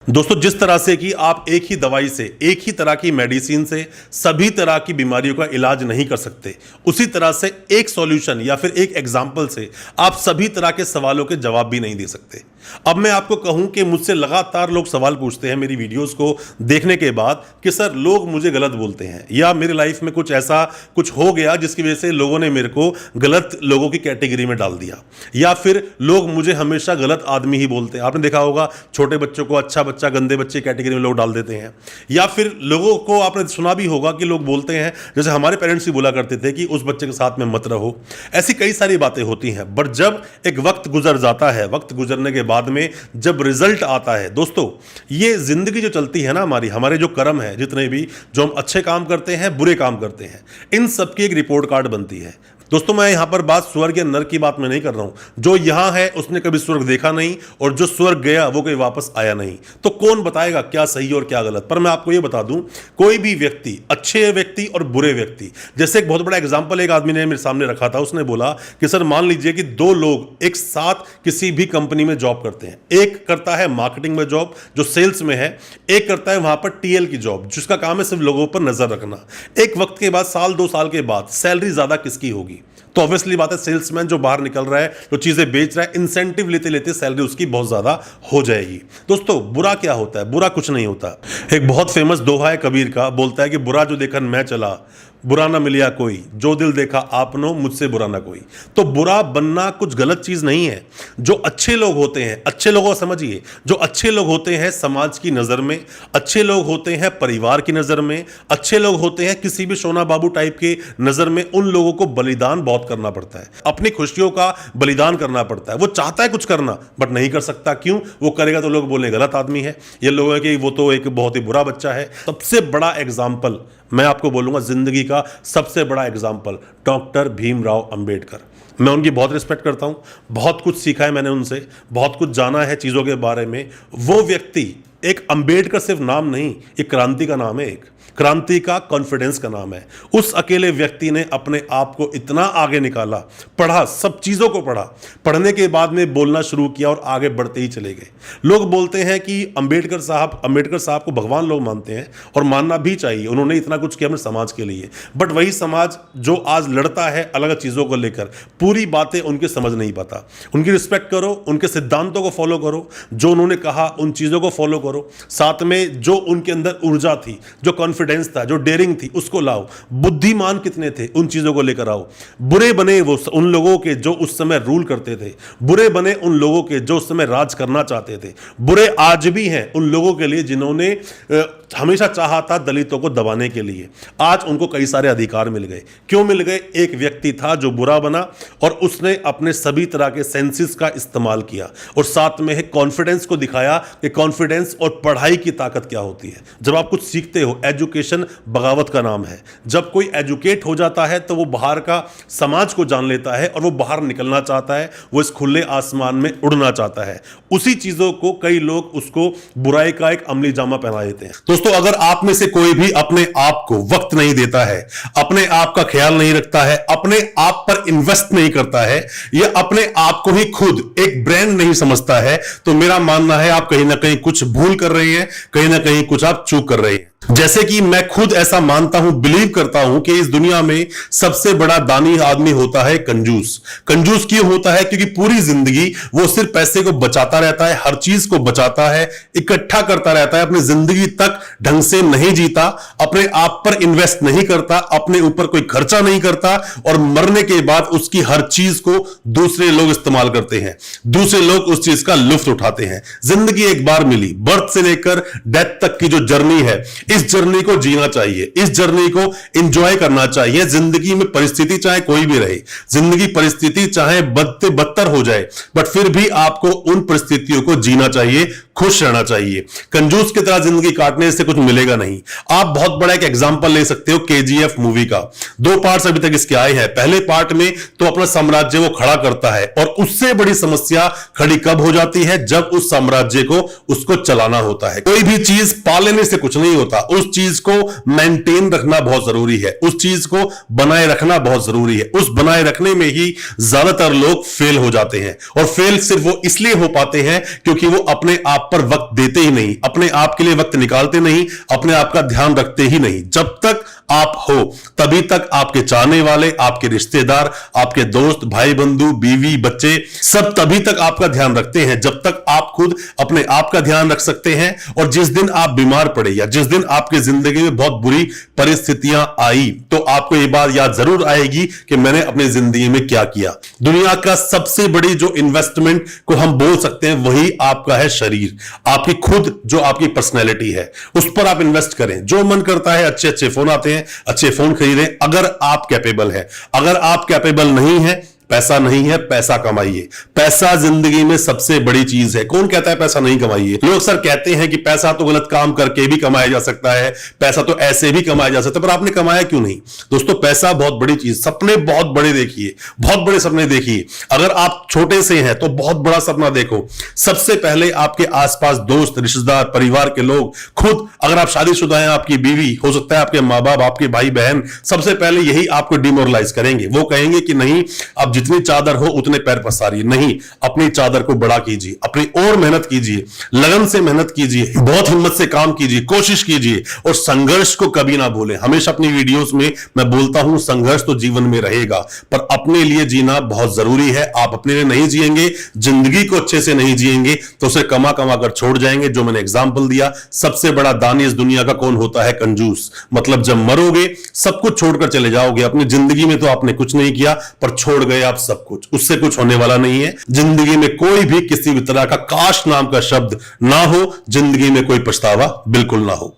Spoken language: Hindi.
दोस्तों, जिस तरह से कि आप एक ही दवाई से, एक ही तरह की मेडिसिन से सभी तरह की बीमारियों का इलाज नहीं कर सकते, उसी तरह से एक सॉल्यूशन या फिर एक एग्जाम्पल से आप सभी तरह के सवालों के जवाब भी नहीं दे सकते। अब मैं आपको कहूं कि मुझसे लगातार लोग सवाल पूछते हैं मेरी वीडियोस को देखने के बाद कि सर लोग मुझे गलत बोलते हैं, या मेरी लाइफ में कुछ ऐसा कुछ हो गया जिसकी वजह से लोगों ने मेरे को गलत लोगों की कैटेगरी में डाल दिया, या फिर लोग मुझे हमेशा गलत आदमी ही बोलते हैं। आपने देखा होगा छोटे बच्चों को अच्छा बच्चा, गंदे बच्चे कैटेगरी में लोग डाल देते हैं। या फिर लोगों को आपने सुना भी होगा कि लोग बोलते हैं, जैसे हमारे पेरेंट्स भी बोला करते थे कि उस बच्चे के साथ में मत रहो। ऐसी कई सारी बातें होती हैं, बट जब एक वक्त गुजर जाता है, वक्त गुजरने के बाद में जब रिजल्ट आता है, दोस्तों ये जिंदगी जो चलती है ना हमारे जो कर्म है, जितने भी जो हम अच्छे काम करते हैं, बुरे काम करते हैं, इन सबकी एक रिपोर्ट कार्ड बनती है। दोस्तों, मैं यहां पर बात स्वर्ग या नरक की बात मैं नहीं कर रहा हूं। जो यहां है उसने कभी स्वर्ग देखा नहीं, और जो स्वर्ग गया वो कभी वापस आया नहीं। तो कौन बताएगा क्या सही और क्या गलत? पर मैं आपको यह बता दूं, कोई भी व्यक्ति, अच्छे व्यक्ति और बुरे व्यक्ति, जैसे एक बहुत बड़ा एग्जांपल एक आदमी ने मेरे सामने रखा था। उसने बोला कि सर मान लीजिए कि दो लोग एक साथ किसी भी कंपनी में जॉब करते हैं। एक करता है मार्केटिंग में जॉब, जो सेल्स में है, एक करता है वहां पर टीएल की जॉब, जिसका काम है सिर्फ लोगों पर नजर रखना। एक वक्त के बाद, साल 2 साल के बाद सैलरी ज्यादा किसकी होगी? तो ऑब्वियसली बात है, सेल्समैन जो बाहर निकल रहा है, जो चीजें बेच रहा है, इंसेंटिव लेते लेते सैलरी उसकी बहुत ज्यादा हो जाएगी। दोस्तों, बुरा क्या होता है? बुरा कुछ नहीं होता। एक बहुत फेमस दोहा है कबीर का, बोलता है कि बुरा जो देखन मैं चला, बुरा ना मिलिया कोई, जो दिल देखा आपनो, मुझसे बुरा ना कोई। तो बुरा बनना कुछ गलत चीज नहीं है। जो अच्छे लोग होते हैं, अच्छे लोगों को समझिए, जो अच्छे लोग होते हैं समाज की नजर में, अच्छे लोग होते हैं परिवार की नजर में, अच्छे लोग होते हैं किसी भी सोना बाबू टाइप के नजर में, उन लोगों को बलिदान बहुत करना पड़ता है, अपनी खुशियों का बलिदान करना पड़ता है। वो चाहता है कुछ करना बट नहीं कर सकता। क्यों? वो करेगा तो लोग बोले गलत आदमी है, ये लोग है कि वो तो एक बहुत ही बुरा बच्चा है। सबसे बड़ा एग्जाम्पल मैं आपको बोलूंगा, जिंदगी का सबसे बड़ा एग्जाम्पल, डॉक्टर भीमराव अंबेडकर। मैं उनकी बहुत रिस्पेक्ट करता हूं, बहुत कुछ सीखा है मैंने उनसे, बहुत कुछ जाना है चीजों के बारे में। वो व्यक्ति, एक अंबेडकर सिर्फ नाम नहीं, एक क्रांति का नाम है, एक क्रांति का, कॉन्फिडेंस का नाम है। उस अकेले व्यक्ति ने अपने आप को इतना आगे निकाला, पढ़ा, सब चीजों को पढ़ा, पढ़ने के बाद में बोलना शुरू किया और आगे बढ़ते ही चले गए। लोग बोलते हैं कि अंबेडकर साहब को भगवान लोग मानते हैं, और मानना भी चाहिए, उन्होंने इतना कुछ किया अपने समाज के लिए। बट वही समाज जो आज लड़ता है अलग अलग चीजों को लेकर, पूरी बातें उनके समझ नहीं पाता। उनकी रिस्पेक्ट करो, उनके सिद्धांतों को फॉलो करो, जो उन्होंने कहा उन चीजों को फॉलो करो, साथ में जो उनके अंदर ऊर्जा थी, जो कॉन्फिडेंस था, जो डेयरिंग थी, उसको लाओ। बुद्धिमान कितने थे, उन चीजों को लेकर आओ। बुरे बने वो उन लोगों के जो उस समय रूल करते थे, बुरे बने उन लोगों के जो उस समय राज करना चाहते थे, बुरे आज भी हैं उन लोगों के लिए जिन्होंने हमेशा चाहा था दलितों को दबाने के लिए। आज उनको कई सारे अधिकार मिल गए। क्यों मिल गए? एक व्यक्ति था जो बुरा बना और उसने अपने सभी तरह के सेंसेस का इस्तेमाल किया, और साथ में कॉन्फिडेंस को दिखाया कि कॉन्फिडेंस और पढ़ाई की ताकत क्या होती है। जब आप कुछ सीखते हो, एजुकेशन बगावत का नाम है। जब कोई एजुकेट हो जाता है तो वो बाहर का समाज को जान लेता है, और वो बाहर निकलना चाहता है, वो इस खुले आसमान में उड़ना चाहता है। उसी चीजों को कई लोग उसको बुराई का एक अमली जामा पहना देते हैं। दोस्तों, अगर आप में से कोई भी अपने आप को वक्त नहीं देता है, अपने आप का ख्याल नहीं रखता है, अपने आप पर इन्वेस्ट नहीं करता है, या अपने आप को ही खुद एक ब्रांड नहीं समझता है, तो मेरा मानना है आप कहीं ना कहीं कुछ भूल कर रहे हैं, कहीं ना कहीं कुछ आप चूक कर रहे हैं। जैसे कि मैं खुद ऐसा मानता हूं, बिलीव करता हूं कि इस दुनिया में सबसे बड़ा दानी आदमी होता है कंजूस। कंजूस क्यों होता है? क्योंकि पूरी जिंदगी वो सिर्फ पैसे को बचाता रहता है, हर चीज को बचाता है, इकट्ठा करता रहता है, अपनी जिंदगी तक ढंग से नहीं जीता, अपने आप पर इन्वेस्ट नहीं करता, अपने ऊपर कोई खर्चा नहीं करता, और मरने के बाद उसकी हर चीज को दूसरे लोग इस्तेमाल करते हैं, दूसरे लोग उस चीज का लुत्फ उठाते हैं। जिंदगी एक बार मिली, बर्थ से लेकर डेथ तक की जो जर्नी है, इस जर्नी को जीना चाहिए, इस जर्नी को एंजॉय करना चाहिए। जिंदगी में परिस्थिति चाहे कोई भी रहे, जिंदगी परिस्थिति चाहे बदतर हो जाए, बट फिर भी आपको उन परिस्थितियों को जीना चाहिए, खुश रहना चाहिए। कंजूस की तरह जिंदगी काटने से कुछ मिलेगा नहीं। आप बहुत बड़ा एक एग्जांपल ले सकते हो केजीएफ मूवी का। 2 पार्ट्स अभी तक इसके आए हैं। पहले पार्ट में तो अपना साम्राज्य वो खड़ा करता है, और उससे बड़ी समस्या खड़ी कब हो जाती है? जब उस साम्राज्य को उसको चलाना होता है। कोई भी चीज पा लेने से कुछ नहीं होता, उस चीज को मेंटेन रखना बहुत जरूरी है, उस चीज को बनाए रखना बहुत जरूरी है। उस बनाए रखने में ही ज्यादातर लोग फेल हो जाते हैं, और फेल सिर्फ वो इसलिए हो पाते हैं क्योंकि वो अपने आप पर वक्त देते ही नहीं, अपने आप के लिए वक्त निकालते नहीं, अपने आप का ध्यान रखते ही नहीं। जब तक आप हो तभी तक आपके चाहने वाले, आपके रिश्तेदार, आपके दोस्त, भाई बंधु, बीवी, बच्चे सब तभी तक आपका ध्यान रखते हैं जब तक आप खुद अपने आप का ध्यान रख सकते हैं। और जिस दिन आप बीमार पड़े या जिस दिन आपकी जिंदगी में बहुत बुरी परिस्थितियां आई तो आपको यह बात याद जरूर आएगी कि मैंने अपनी जिंदगी में क्या किया। दुनिया का सबसे बड़ी जो इन्वेस्टमेंट को हम बोल सकते हैं वही आपका है शरीर, आपकी खुद जो आपकी पर्सनैलिटी है, उस पर आप इन्वेस्ट करें। जो मन करता है अच्छे अच्छे फोन आते हैं, अच्छे फोन खरीदें अगर आप कैपेबल है। अगर आप कैपेबल नहीं है, पैसा नहीं है, पैसा कमाइए। पैसा जिंदगी में सबसे बड़ी चीज है। कौन कहता है पैसा नहीं कमाइए? लोग सर कहते हैं कि पैसा तो गलत काम करके भी कमाया जा सकता है, पैसा तो ऐसे भी कमाया जा सकता है, पर आपने कमाया क्यों नहीं? दोस्तों पैसा बहुत बड़ी चीज, सपने बहुत बड़े देखिए, बहुत बड़े सपने देखिए। अगर आप छोटे से हैं तो बहुत बड़ा सपना देखो। सबसे पहले आपके आसपास दोस्त, रिश्तेदार, परिवार के लोग, खुद अगर आप शादीशुदा हैं, आपकी बीवी, हो सकता है आपके मां बाप, आपके भाई बहन, सबसे पहले यही आपको डिमोरलाइज करेंगे। वो कहेंगे कि नहीं अब जितनी चादर हो उतने पैर पसारिए। नहीं, अपनी चादर को बड़ा कीजिए, अपनी और मेहनत कीजिए, लगन से मेहनत कीजिए, बहुत हिम्मत से काम कीजिए, कोशिश कीजिए, और संघर्ष को कभी ना भूलें। हमेशा अपनी वीडियोस में मैं बोलता हूं संघर्ष तो जीवन में रहेगा, पर अपने लिए जीना बहुत जरूरी है। आप अपने लिए नहीं जिएंगे, जिंदगी को अच्छे से नहीं जिएंगे तो उसे कमा कमा कर छोड़ जाएंगे। जो मैंने एग्जाम्पल दिया, सबसे बड़ा दानी इस दुनिया का कौन होता है? कंजूस। मतलब जब मरोगे सब कुछ छोड़कर चले जाओगे। अपनी जिंदगी में तो आपने कुछ नहीं किया, पर छोड़ गए आप सब कुछ, उससे कुछ होने वाला नहीं है। जिंदगी में कोई भी किसी भी तरह का काश नाम का शब्द ना हो, जिंदगी में कोई पछतावा बिल्कुल ना हो।